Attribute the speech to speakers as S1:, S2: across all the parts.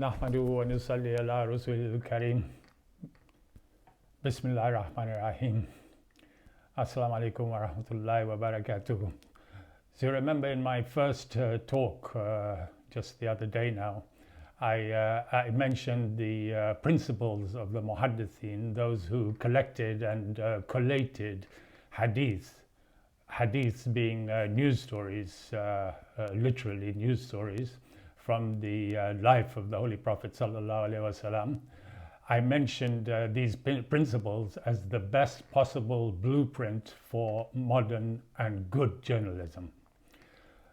S1: نحمده ونصلي على رسوله الكريم بسم الله الرحمن الرحيم Assalamu alaikum wa rahmatullahi wa barakatuh. So you remember in my first talk just the other day now, I mentioned the principles of the muhadditheen, those who collected and collated hadiths. Hadiths being news stories, literally news stories from the life of the Holy Prophet sallallahu alaihi wasallam. I mentioned these principles as the best possible blueprint for modern and good journalism.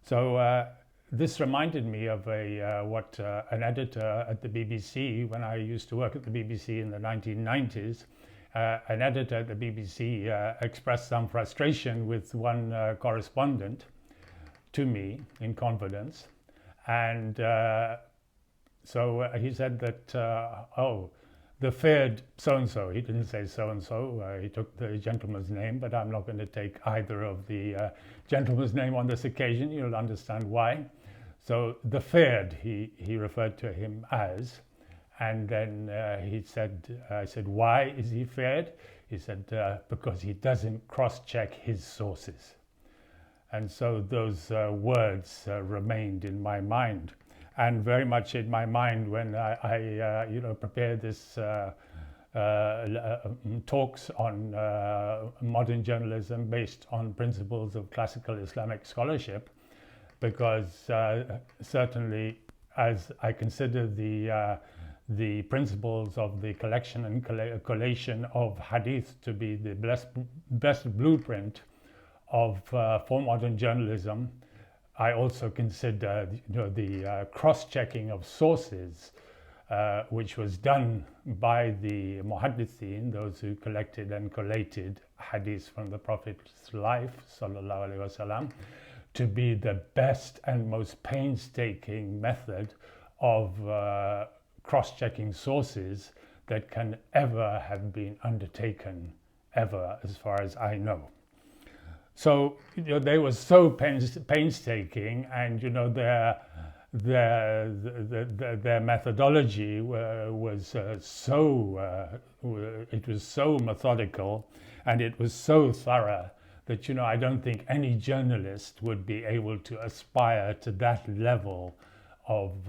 S1: So this reminded me of an editor at the BBC, when I used to work at the BBC in the 1990s. An editor at the BBC expressed some frustration with one correspondent to me in confidence. And so he said that, the feared so-and-so, he didn't say so-and-so, he took the gentleman's name, but I'm not going to take either of the gentleman's name on this occasion. You'll understand why. So the feared, he referred to him as, and then he said, I said, why is he feared? He said, because he doesn't cross-check his sources. And so those words remained in my mind, and very much in my mind when I prepared this talks on modern journalism based on principles of classical Islamic scholarship, because certainly as I consider the principles of the collection and collation of hadith to be the best blueprint for modern journalism, I also consider the cross-checking of sources, which was done by the muhadditheen, those who collected and collated hadiths from the Prophet's life, sallallahu alaihi wasallam, to be the best and most painstaking method of cross-checking sources that can ever have been undertaken, ever, as far as I know. So they were so painstaking, and their methodology was it was so methodical, and it was so thorough that I don't think any journalist would be able to aspire to that level of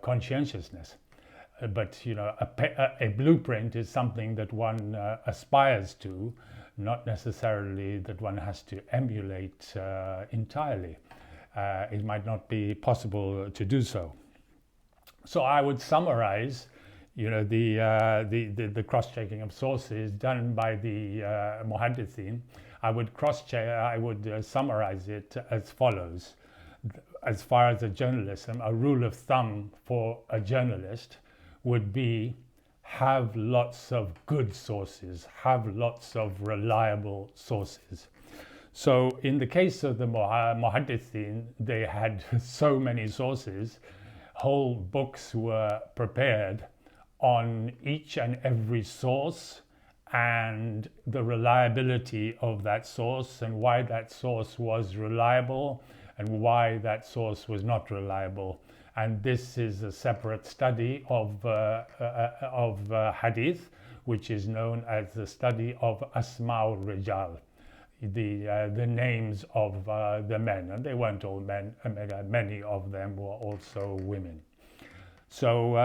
S1: conscientiousness. But a blueprint is something that one aspires to, not necessarily that one has to emulate entirely. It might not be possible to do so. So I would summarize, the cross-checking of sources done by the muhadditheen. I would summarize it as follows. As far as a journalism, a rule of thumb for a journalist would be: have lots of good sources, have lots of reliable sources. So in the case of the muhadditheen, they had so many sources. Whole books were prepared on each and every source and the reliability of that source, and why that source was reliable and why that source was not reliable. And this is a separate study of hadith, which is known as the study of Asma'ul Rijal, the names of the men. And they weren't all men, many of them were also women. So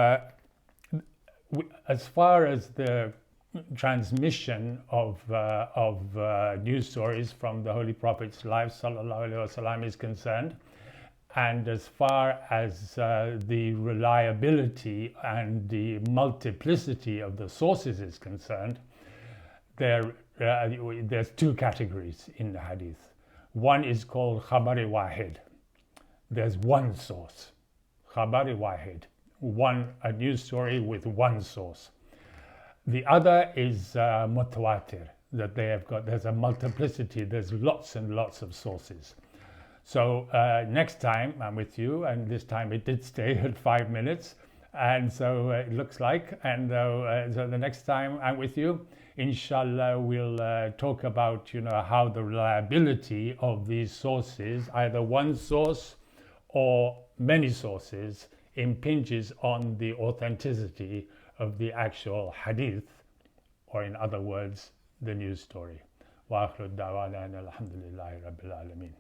S1: as far as the transmission of news stories from the Holy Prophet's life, sallallahu alaihi wasallam, is concerned, and as far as the reliability and the multiplicity of the sources is concerned, there's two categories in the hadith. One is called khabar-e-wahid. There's one source, khabar-e-wahid, a news story with one source. The other is mutawatir, that there's a multiplicity, there's lots and lots of sources. So next time I'm with you, and this time it did stay at 5 minutes, and so it looks like, and so the next time I'm with you, inshallah, we'll talk about how the reliability of these sources, either one source or many sources, impinges on the authenticity of the actual hadith, or in other words, the news story. وآخر الدعوانا أن الحمد لله رب العالمين.